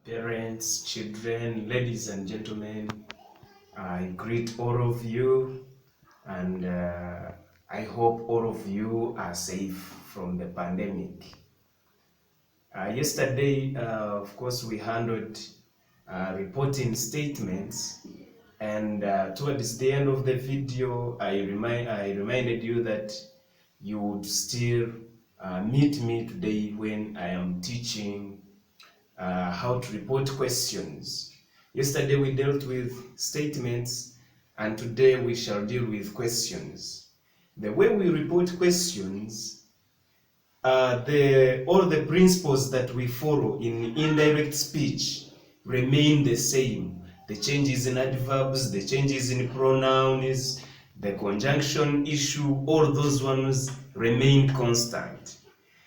Parents, children, ladies and gentlemen, I greet all of you, and I hope all of you are safe from the pandemic. Yesterday, of course, we handled reporting statements, and towards the end of the video, I reminded you that you would still meet me today when I am teaching how to report questions. Yesterday we dealt with statements, and today we shall deal with questions. The way we report questions, all the principles that we follow in indirect speech remain the same. The changes in adverbs, the changes in pronouns, the conjunction issue, all those ones remain constant.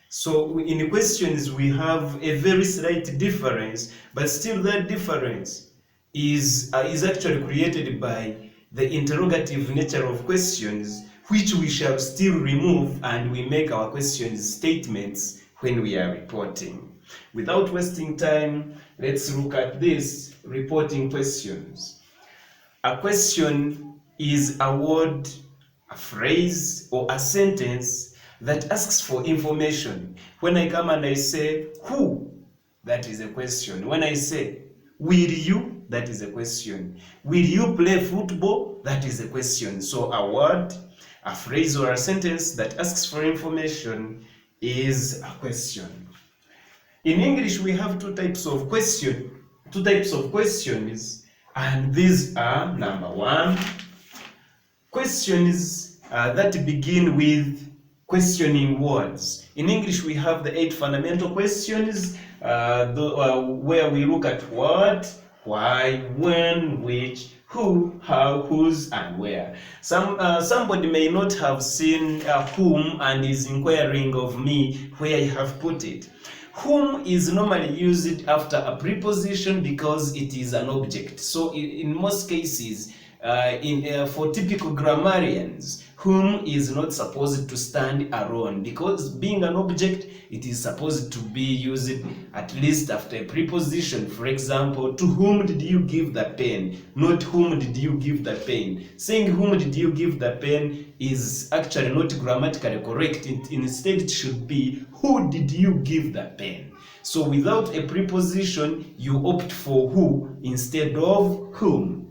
So in questions we have a very slight difference, but still that difference is actually created by the interrogative nature of questions, which we shall still remove, and we make our questions statements when we are reporting. Without wasting time, let's look at this reporting questions. A question is a word, a phrase, or a sentence that asks for information. When I come and I say, who? That is a question. When I say, will you? That is a question. Will you play football? That is a question. So a word, a phrase, or a sentence that asks for information is a question. In English, we have two types of questions, and these are, number one, questions that begin with questioning words. In English, we have the 8 fundamental questions where we look at what, why, when, which, who, how, whose, and where. Somebody may not have seen whom and is inquiring of me where I have put it. Whom is normally used after a preposition because it is an object. So in most cases, for typical grammarians, whom is not supposed to stand alone, because being an object, it is supposed to be used at least after a preposition. For example, to whom did you give the pen? Not whom did you give the pen. Saying whom did you give the pen is actually not grammatically correct. Instead, it should be who did you give the pen. So without a preposition, you opt for who instead of whom.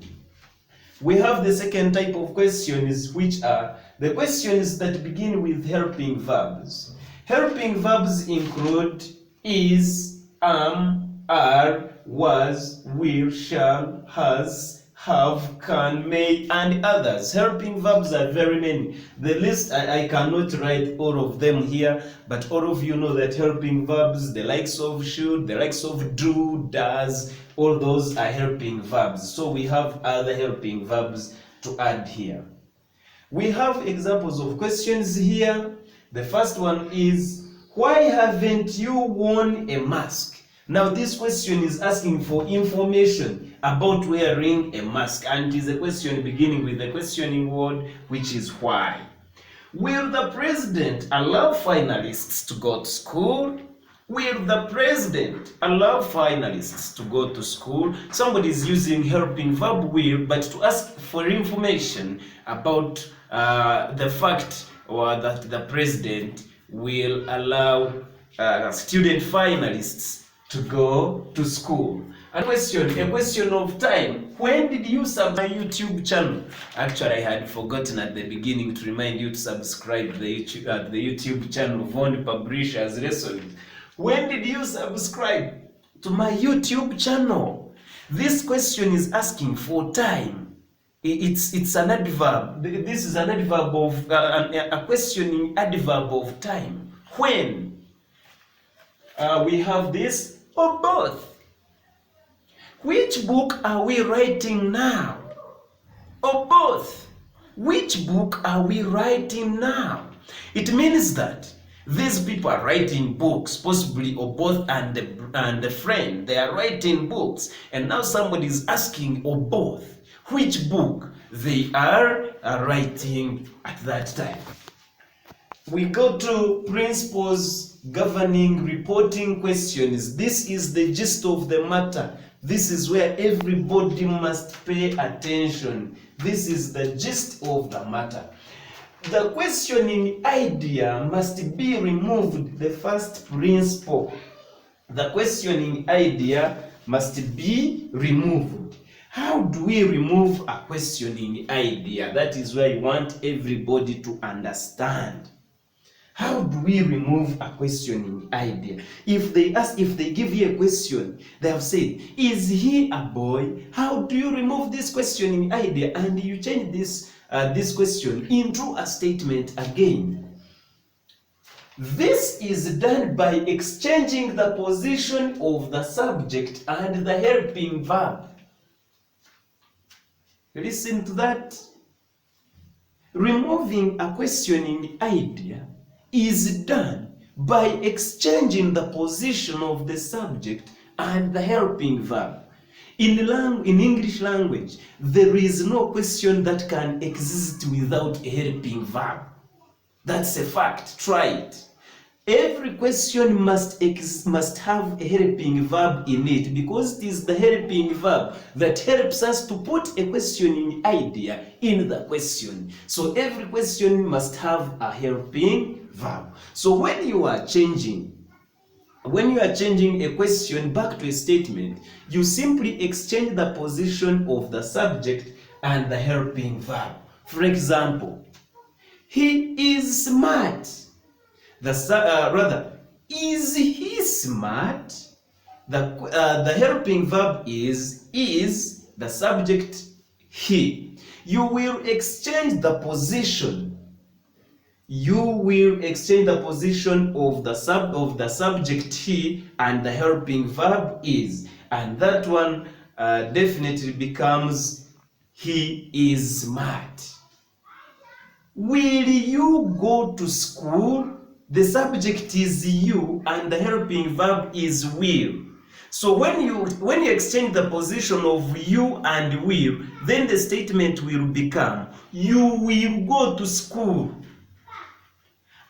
We have the second type of questions, which are the questions that begin with helping verbs. Helping verbs include is, am, are, was, will, shall, has, have, can, may, and others. Helping verbs are very many. The list, I cannot write all of them here, but all of you know that helping verbs, the likes of should, the likes of do, does, all those are helping verbs. So we have other helping verbs to add here. We have examples of questions here. The first one is, why haven't you worn a mask? Now this question is asking for information about wearing a mask, and it is a question beginning with the questioning word, which is why. Will the president allow finalists to go to school? Will the president allow finalists to go to school? Somebody is using helping verb will, but to ask for information about the fact or that the president will allow student finalists to go to school. A question of time. When did you subscribe my YouTube channel? Actually, I had forgotten at the beginning to remind you to subscribe to the YouTube channel Von Publishers Lessons. When did you subscribe to my YouTube channel? This question is asking for time. It's an adverb. This is an adverb of a questioning adverb of time. When? We have this or both. Which book are we writing now? Or both. Which book are we writing now? It means that these people are writing books, possibly or both and the friend. They are writing books, and now somebody is asking or both which book they are writing at that time. We go to principles governing reporting questions. This is the gist of the matter. This is where everybody must pay attention. This is the gist of the matter. The questioning idea must be removed, the first principle. The questioning idea must be removed. How do we remove a questioning idea? That is where I want everybody to understand. How do we remove a questioning idea? If they give you a question, they have said, is he a boy? How do you remove this questioning idea? And you change this question into a statement again. This is done by exchanging the position of the subject and the helping verb. Listen to that. Removing a questioning idea is done by exchanging the position of the subject and the helping verb. In English language, there is no question that can exist without a helping verb. That's a fact. Try it. Every question must have a helping verb in it, because it is the helping verb that helps us to put a questioning idea in the question. So every question must have a helping verb. So when you are changing a question back to a statement, you simply exchange the position of the subject and the helping verb. For example, he is smart. Is he smart? The helping verb is, the subject he. You will exchange the position. You will exchange the position of the subject he and the helping verb is, and that one definitely becomes he is smart. Will you go to school? The subject is you and the helping verb is will. So when you exchange the position of you and will, then the statement will become, you will go to school.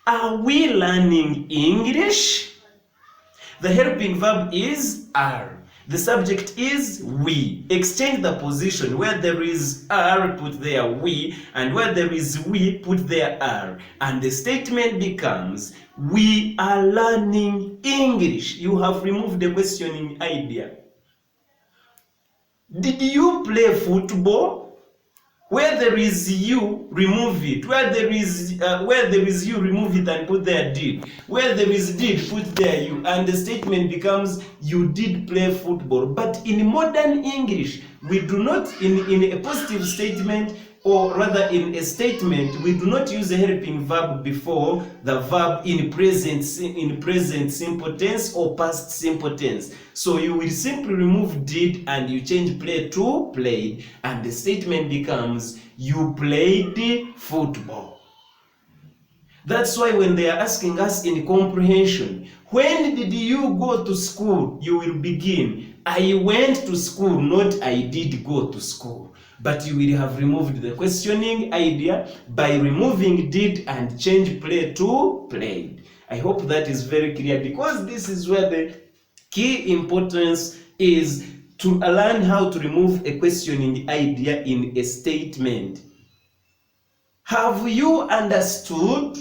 Are we learning English? The helping verb is are. The subject is we. Exchange the position. Where there is are, put there we, and where there is we, put there are. And the statement becomes, we are learning English. You have removed the questioning idea. Did you play football? Where there is you, remove it. Where there is you, remove it and put there did. Where there is did, put there you. And the statement becomes, you did play football. But in modern English, we do not, in a positive statement, or rather in a statement, we do not use a helping verb before the verb in present simple tense or past simple tense. So you will simply remove did and you change play to played, and the statement becomes, you played football. That's why when they are asking us in comprehension, when did you go to school? You will begin, I went to school, not I did go to school. But you will have removed the questioning idea by removing did and change play to played. I hope that is very clear, because this is where the key importance is, to learn how to remove a questioning idea in a statement. Have you understood?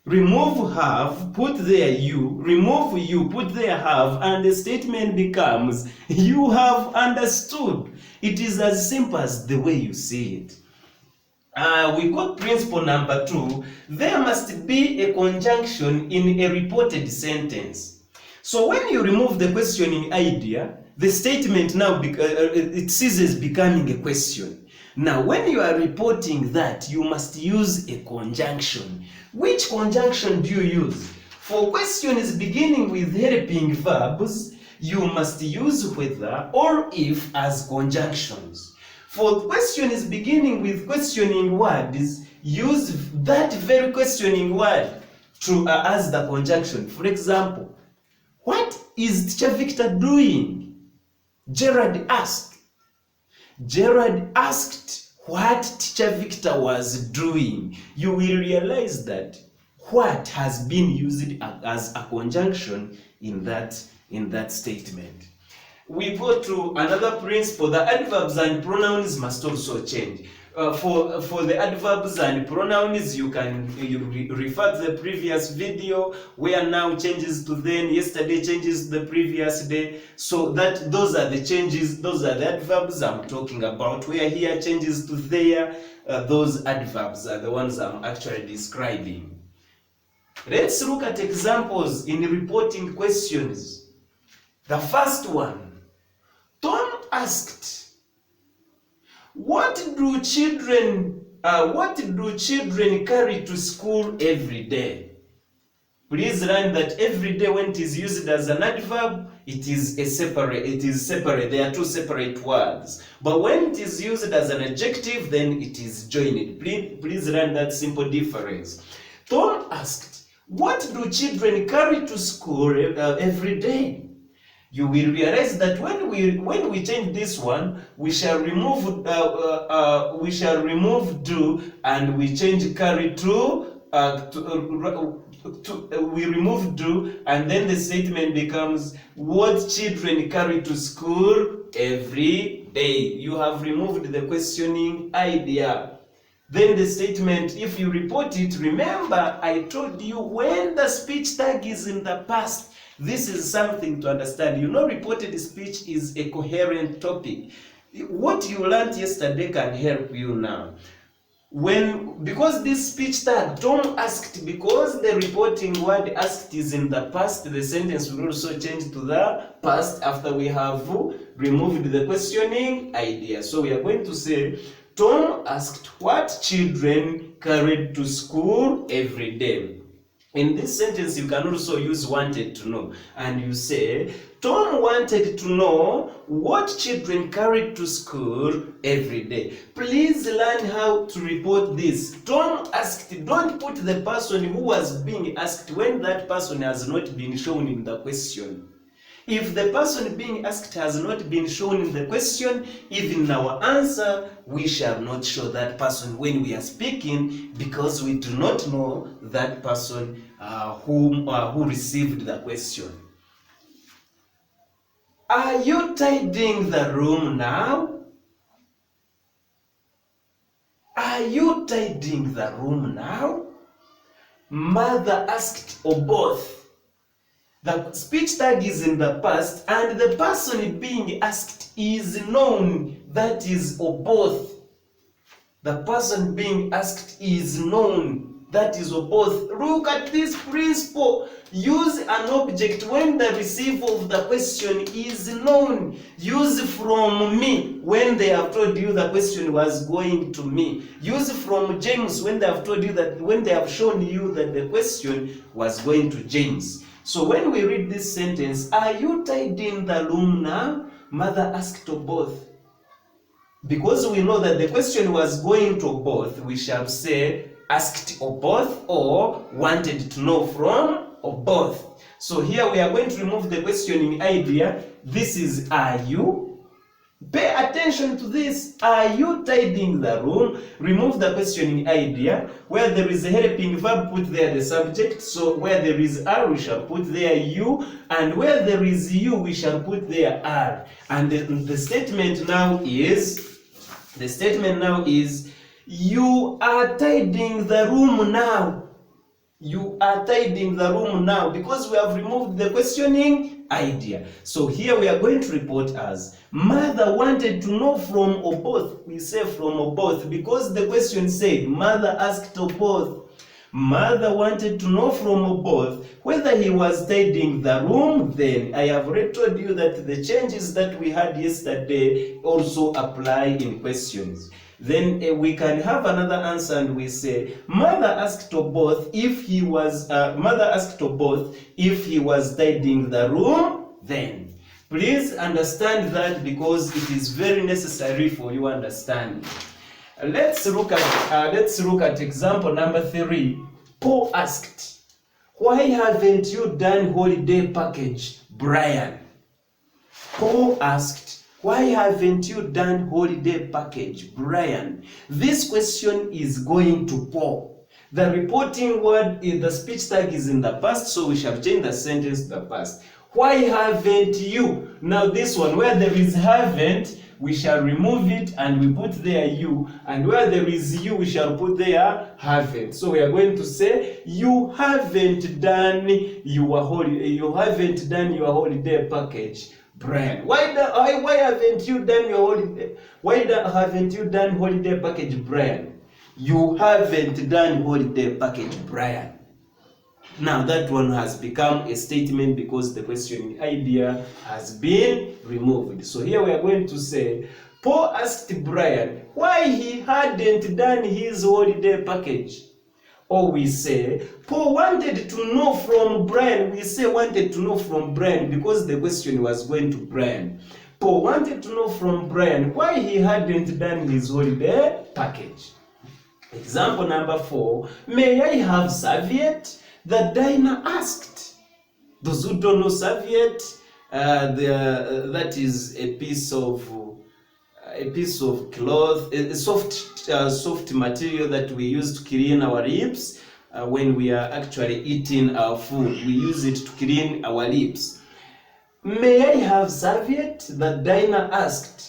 Remove have, put there you, remove you, put there have, and the statement becomes, you have understood. It is as simple as the way you see it. We got principle number 2. There must be a conjunction in a reported sentence. So when you remove the questioning idea, the statement now it ceases becoming a question. Now, when you are reporting that, you must use a conjunction. Which conjunction do you use? For questions beginning with helping verbs, you must use whether or if as conjunctions. For questions beginning with questioning words, use that very questioning word as the conjunction. For example, what is Teacher Victor doing? Gerard asked. Gerard asked what Teacher Victor was doing. You will realize that what has been used as a conjunction in that statement. We go to another principle. The adverbs and pronouns must also change. For the adverbs and pronouns, you refer to the previous video, where now changes to then, yesterday changes to the previous day. So that those are the changes, those are the adverbs I'm talking about. Where here changes to there, those adverbs are the ones I'm actually describing. Let's look at examples in reporting questions. The first one, Tom asked, what do children carry to school every day? Please learn that every day, when it is used as an adverb, it is separate. They are two separate words. But when it is used as an adjective, then it is joined. Please learn that simple difference. Tom asked, what do children carry to school every day? You will realize that when we change this one, we shall remove do and we change carry to we remove do, and then the statement becomes what children carry to school every day. You have removed the questioning idea. Then the statement, if you report it, remember I told you when the speech tag is in the past. This is something to understand. You know, reported speech is a coherent topic. What you learned yesterday can help you now. Because this speech tag, Tom asked, because the reporting word asked is in the past, the sentence will also change to the past after we have removed the questioning idea. So we are going to say, Tom asked what children carried to school every day. In this sentence, you can also use wanted to know. And you say, Tom wanted to know what children carried to school every day. Please learn how to report this. Tom asked, don't put the person who was being asked when that person has not been shown in the question. If the person being asked has not been shown in the question, even in our answer, we shall not show that person when we are speaking, because we do not know that person who received the question. Are you tidying the room now? Are you tidying the room now? Mother asked, or both. The speech tag is in the past, and the person being asked is known, that is, or both. The person being asked is known, that is, or both. Look at this principle. Use an object when the receiver of the question is known. Use from me when they have told you the question was going to me. Use from James when they have told you that, when they have shown you that the question was going to James. So when we read this sentence, are you tidying the room now? Mother asked to both. Because we know that the question was going to both, we shall say asked or both, or wanted to know from or both. So here we are going to remove the questioning idea. This is are you. Pay attention to this. Are you tidying the room? Remove the questioning idea. Where there is a helping verb, put there the subject. So where there is are, we shall put there you. And where there is you, we shall put there are. And the statement now is, you are tidying the room now. You are tidying the room now, because we have removed the questioning idea. So here we are going to report as mother wanted to know from or both. We say from or both because the question said mother asked or both. Mother wanted to know from or both whether he was tidying the room. Then I have already told you that the changes that we had yesterday also apply in questions. Then we can have another answer, and we say mother asked to both if he was tidying the room. Then please understand that, because it is very necessary for you understanding. Let's look at example number 3. Paul asked, why haven't you done holiday package, Brian? Paul asked, why haven't you done holiday package, Brian? This question is going to Paul. The reporting word, the speech tag is in the past, so we shall change the sentence to the past. Why haven't you? Now this one, where there is haven't, we shall remove it and we put there you, and where there is you, we shall put there haven't. So we are going to say you haven't done your holiday package, Brian. Why haven't you done your holiday? Haven't you done holiday package, Brian? You haven't done holiday package, Brian. Now that one has become a statement because the questioning idea has been removed. So here we are going to say, Paul asked Brian why he hadn't done his holiday package. Or we say, Paul wanted to know from Brian. We say wanted to know from Brian because the question was going to Brian. Paul wanted to know from Brian why he hadn't done his holiday package. Example number 4, may I have serviette? The diner asked. Those who don't know serviette, that is a piece of cloth, a soft material that we use to clean our lips when we are actually eating our food. We use it to clean our lips. May I have serviette? The diner asked.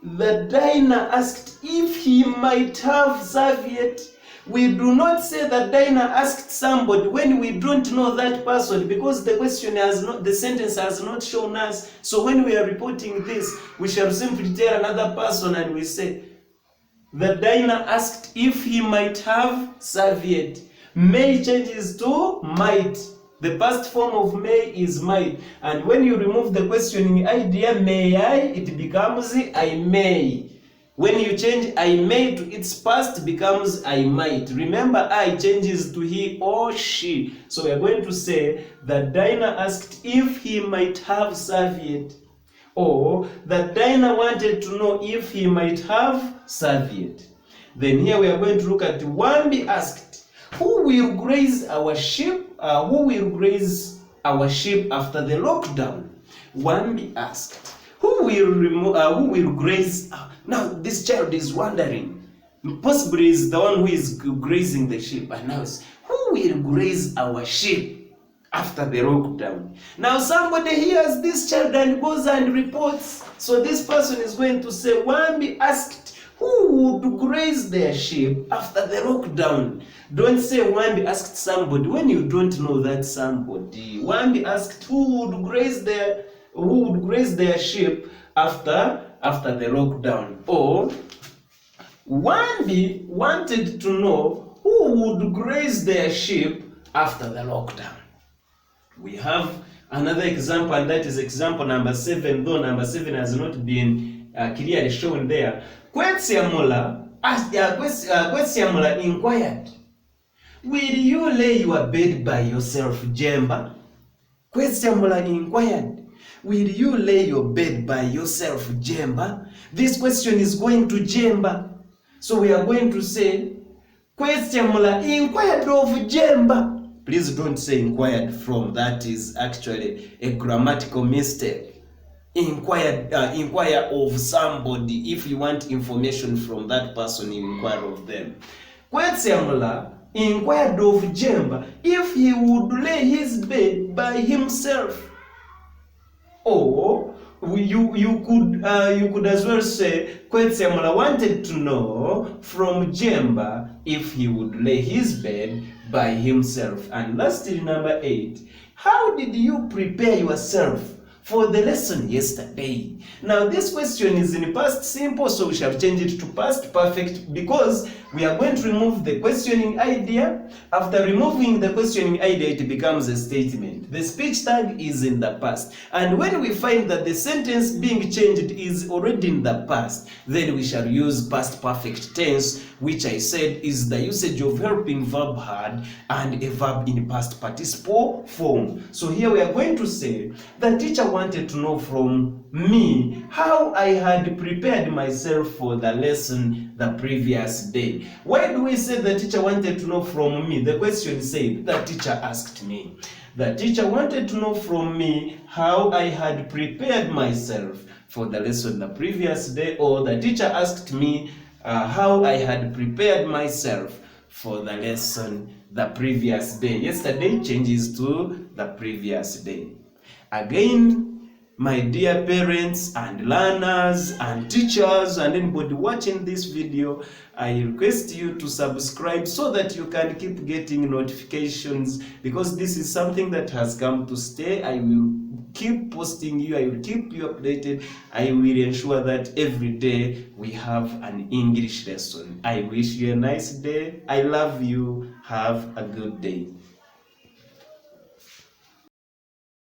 The diner asked if he might have serviette. We do not say the diner asked somebody when we don't know that person because the question has not, the sentence has not shown us. So when we are reporting this, we shall simply tell another person and we say, the diner asked if he might have serviette. May changes to might. The past form of may is might. And when you remove the questioning idea, may I, it becomes I may. When you change I may to its past, it becomes I might. Remember, I changes to he or she. So we are going to say, the diner asked if he might have serviette. Or, the diner wanted to know if he might have serviette. Then here we are going to look at Wambi asked, who will graze our sheep? Who will graze our sheep after the lockdown? Wambi asked, who will graze? Now this child is wondering, possibly is the one who is grazing the sheep, and now who will graze our sheep after the lockdown? Now somebody hears this child and goes and reports. So this person is going to say, Wambi asked, who would graze their sheep after the lockdown? Don't say Wambi asked somebody when you don't know that somebody. Wambi asked who would graze their sheep after the lockdown. Or Wambi wanted to know who would graze their sheep after the lockdown. We have another example, and that is example number 7, though number 7 has not been clearly shown there. Kwesiamula inquired, will you lay your bed by yourself, Jemba? Kwesiamula inquired, will you lay your bed by yourself, Jemba? This question is going to Jemba. So we are going to say, Kwesiamula inquired of Jemba. Please don't say inquired from. That is actually a grammatical mistake. Inquire of somebody. If you want information from that person, you inquire of them. Kwesiamula inquired of Jemba if he would lay his bed by himself. Or you could as well say Kwesiamula wanted to know from Jemba if he would lay his bed by himself. And lastly, number 8, how did you prepare yourself for the lesson yesterday? Now this question is in past simple, so we shall change it to past perfect because we are going to remove the questioning idea. After removing the questioning idea, it becomes a statement. The speech tag is in the past, and when we find that the sentence being changed is already in the past, then we shall use past perfect tense, which I said is the usage of helping verb had and a verb in past participle form. So here we are going to say, the teacher wanted to know from me how I had prepared myself for the lesson the previous day. Why do we say the teacher wanted to know from me? The question said, the teacher asked me. The teacher wanted to know from me how I had prepared myself for the lesson the previous day, or the teacher asked me how I had prepared myself for the lesson the previous day. Yesterday changes to the previous day. Again, my dear parents and learners and teachers and anybody watching this video, I request you to subscribe so that you can keep getting notifications, because this is something that has come to stay. I will keep posting you, I will keep you updated. I will ensure that every day we have an English lesson. I wish you a nice day. I love you. Have a good day.